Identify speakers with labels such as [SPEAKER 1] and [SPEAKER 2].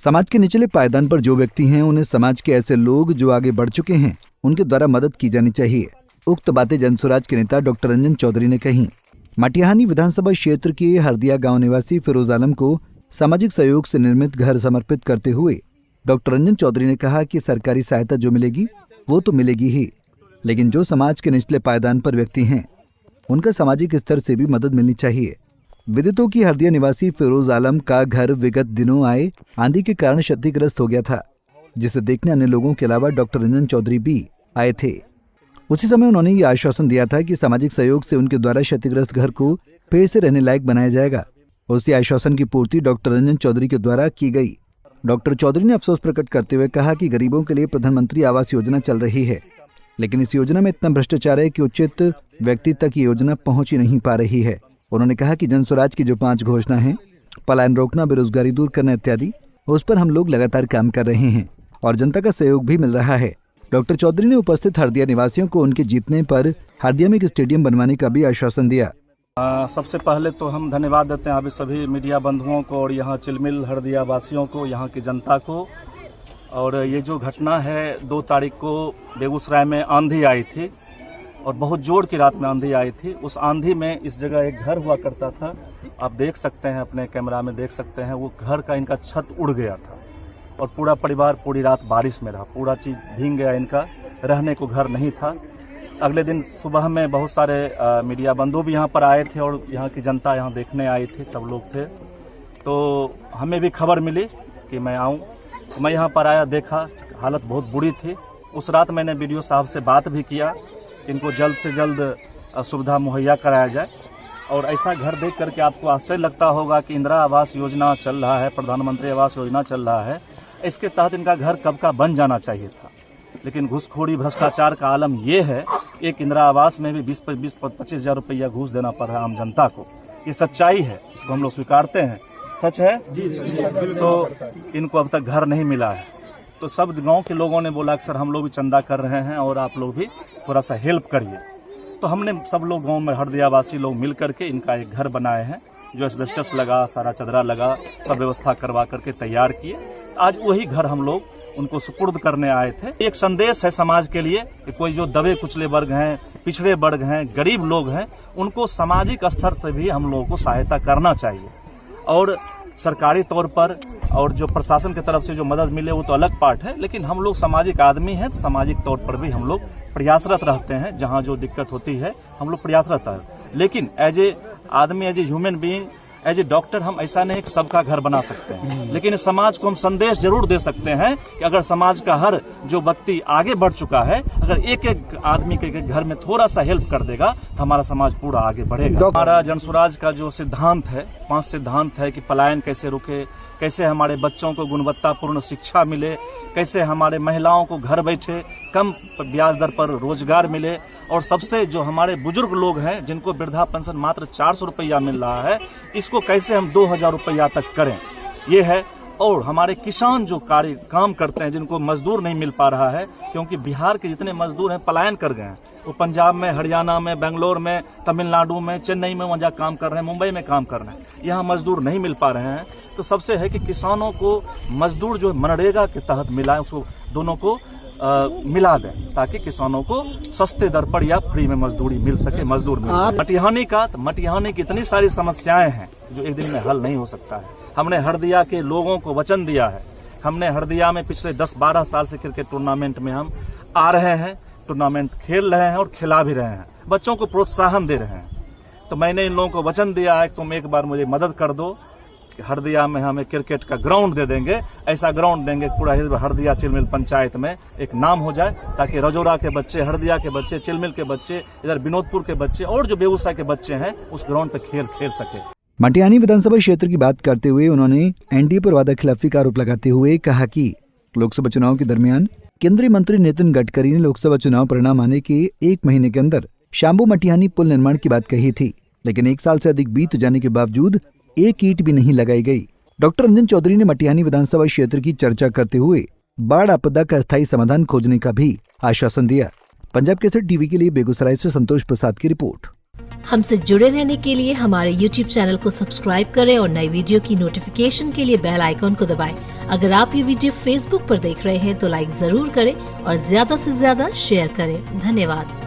[SPEAKER 1] समाज के निचले पायदान पर जो व्यक्ति हैं उन्हें समाज के ऐसे लोग जो आगे बढ़ चुके हैं उनके द्वारा मदद की जानी चाहिए। उक्त बातें जनसुराज के नेता डॉक्टर रंजन चौधरी ने कही। मटिहानी विधानसभा क्षेत्र के हरदिया गांव निवासी फिरोज आलम को सामाजिक सहयोग से निर्मित घर समर्पित करते हुए डॉक्टर रंजन चौधरी ने कहा कि सरकारी सहायता जो मिलेगी वो तो मिलेगी ही, लेकिन जो समाज के निचले पायदान पर व्यक्ति हैं उनका सामाजिक स्तर से भी मदद मिलनी चाहिए। विदित हो कि हरदिया निवासी फिरोज आलम का घर विगत दिनों आए आंधी के कारण क्षतिग्रस्त हो गया था, जिसे देखने अन्य लोगों के अलावा डॉक्टर रंजन चौधरी भी आए थे। उसी समय उन्होंने ये आश्वासन दिया था कि सामाजिक सहयोग से उनके द्वारा क्षतिग्रस्त घर को फिर से रहने लायक बनाया जाएगा। उसी आश्वासन की पूर्ति डॉक्टर रंजन चौधरी के द्वारा की गई। डॉक्टर चौधरी ने अफसोस प्रकट करते हुए कहा कि गरीबों के लिए प्रधानमंत्री आवास योजना चल रही है, लेकिन इस योजना में इतना भ्रष्टाचार है कि उचित व्यक्ति तक ये योजना पहुंच ही नहीं पा रही है। उन्होंने कहा कि जनसुराज की जो 5 घोषणा है, पलायन रोकना, बेरोजगारी दूर करना इत्यादि, उस पर हम लोग लगातार काम कर रहे हैं और जनता का सहयोग भी मिल रहा है। डॉक्टर चौधरी ने उपस्थित हरदिया निवासियों को उनके जीतने पर हरदिया में एक स्टेडियम बनवाने का भी आश्वासन दिया।
[SPEAKER 2] सबसे पहले तो हम धन्यवाद देते हैं अभी सभी मीडिया बंधुओं को और यहाँ चिलमिल हरदिया वासियों को, यहाँ की जनता को। और ये जो घटना है 2 तारीख को बेगूसराय में आंधी आई थी और बहुत जोर की रात में आंधी आई थी। उस आंधी में इस जगह एक घर हुआ करता था, आप देख सकते हैं, अपने कैमरा में देख सकते हैं। वो घर का इनका छत उड़ गया था और पूरा परिवार पूरी रात बारिश में रहा, पूरा चीज़ भीग गया, इनका रहने को घर नहीं था। अगले दिन सुबह में बहुत सारे मीडिया बंधु भी यहाँ पर आए थे और यहाँ की जनता यहाँ देखने आई थी, सब लोग थे। तो हमें भी खबर मिली कि मैं आऊँ, तो मैं यहाँ पर आया, देखा हालत बहुत बुरी थी। उस रात मैंने बीडीओ साहब से बात भी किया कि इनको जल्द से जल्द सुविधा मुहैया कराया जाए। और ऐसा घर देख करके आपको आश्चर्य लगता होगा कि इंदिरा आवास योजना चल रहा है, प्रधानमंत्री आवास योजना चल रहा है, इसके तहत इनका घर कब का बन जाना चाहिए था। लेकिन घूसखोरी भ्रष्टाचार का आलम ये है, एक इंदिरा आवास में भी 20-25 हज़ार रुपया घूस देना पड़ रहा है आम जनता को। ये सच्चाई है, इसको हम लोग स्वीकारते हैं, सच है जी। तो इनको अब तक घर नहीं मिला है। तो सब गांव के लोगों ने बोला कि सर हम लोग भी चंदा कर रहे हैं और आप लोग भी थोड़ा सा हेल्प करिए। तो हमने सब लोग गांव में हरदियावासी लोग मिल करके इनका एक घर बनाए हैं, जो एस्बेस्टस लगा, सारा चदरा लगा, सब व्यवस्था करवा करके तैयार किए। आज वही घर हम लोग उनको सुपुर्द करने आए थे। एक संदेश है समाज के लिए कि कोई जो दबे कुचले वर्ग हैं, पिछड़े वर्ग हैं, गरीब लोग हैं, उनको सामाजिक स्तर से भी हम लोगों को सहायता करना चाहिए। और सरकारी तौर पर और जो प्रशासन की तरफ से जो मदद मिले वो तो अलग पार्ट है, लेकिन हम लोग सामाजिक आदमी हैं, तो सामाजिक तौर पर भी हम लोग प्रयासरत रहते हैं। जहाँ जो दिक्कत होती है हम लोग प्रयासरत है, लेकिन एज ए आदमी, as a human being, as a doctor हम ऐसा नहीं कि सबका घर बना सकते हैं, लेकिन समाज को हम संदेश जरूर दे सकते हैं कि अगर समाज का हर जो व्यक्ति आगे बढ़ चुका है, अगर एक एक आदमी के घर में थोड़ा सा हेल्प कर देगा तो हमारा समाज पूरा आगे बढ़ेगा। हमारा जनसुराज का जो सिद्धांत है, 5 सिद्धांत है कि पलायन कैसे रुके, कैसे हमारे बच्चों को गुणवत्तापूर्ण शिक्षा मिले, कैसे हमारे महिलाओं को घर बैठे कम ब्याज दर पर रोजगार मिले, और सबसे जो हमारे बुजुर्ग लोग हैं जिनको वृद्धा पेंशन मात्र 400 रुपया मिल रहा है, इसको कैसे हम 2000 रुपया तक करें, ये है। और हमारे किसान जो काम करते हैं, जिनको मजदूर नहीं मिल पा रहा है, क्योंकि बिहार के जितने मजदूर हैं पलायन कर गए हैं, वो पंजाब में, हरियाणा में, बेंगलोर में, तमिलनाडु में, चेन्नई में वहाँ काम कर रहे हैं, मुंबई में काम कर रहे हैं, यहाँ मजदूर नहीं मिल पा रहे हैं। तो सबसे है कि किसानों को मजदूर जो मनरेगा के तहत मिला है, उसको दोनों को मिला दें, ताकि किसानों को सस्ते दर पर या फ्री में मजदूरी मिल सके, मजदूर मिल सके। मटिहानी की इतनी सारी समस्याएं हैं जो एक दिन में हल नहीं हो सकता है। हमने हरदिया के लोगों को वचन दिया है, हमने हरदिया में पिछले 10-12 साल से क्रिकेट टूर्नामेंट में हम आ रहे हैं, टूर्नामेंट खेल रहे हैं और खिला भी रहे हैं, बच्चों को प्रोत्साहन दे रहे हैं। तो मैंने इन लोगों को वचन दिया है कि तुम एक बार मुझे मदद कर दो, हरदिया में हमें क्रिकेट का ग्राउंड दे देंगे, ऐसा ग्राउंड देंगे पूरा हरदिया चिलमिल पंचायत में एक नाम हो जाए, ताकि रजौरा के बच्चे, हरदिया के बच्चे, चिलमिल के बच्चे, इधर विनोदपुर के बच्चे और जो बेगूसराय के बच्चे हैं उस ग्राउंड पे खेल सके।
[SPEAKER 1] मटिहानी विधानसभा क्षेत्र की बात करते हुए उन्होंने एनडीए पर वादाखिलाफी का आरोप लगाते हुए कहा कि लोकसभा चुनाव के दरमियान केंद्रीय मंत्री नितिन गडकरी ने लोकसभा चुनाव परिणाम आने के 1 महीने के अंदर शाम्बू मटिहानी पुल निर्माण की बात कही थी, लेकिन 1 साल से अधिक बीत जाने के बावजूद एक ईंट भी नहीं लगाई गई। डॉक्टर रंजन चौधरी ने मटिहानी विधानसभा क्षेत्र की चर्चा करते हुए बाढ़ आपदा का स्थायी समाधान खोजने का भी आश्वासन दिया। पंजाब केसरी टीवी के लिए बेगूसराय से संतोष प्रसाद की रिपोर्ट।
[SPEAKER 3] हमसे जुड़े रहने के लिए हमारे YouTube चैनल को सब्सक्राइब करें और नई वीडियो की नोटिफिकेशन के लिए बेल आइकॉन को दबाएं। अगर आप ये वीडियो Facebook पर देख रहे हैं तो लाइक जरूर करें और ज्यादा से ज्यादा शेयर करें। धन्यवाद।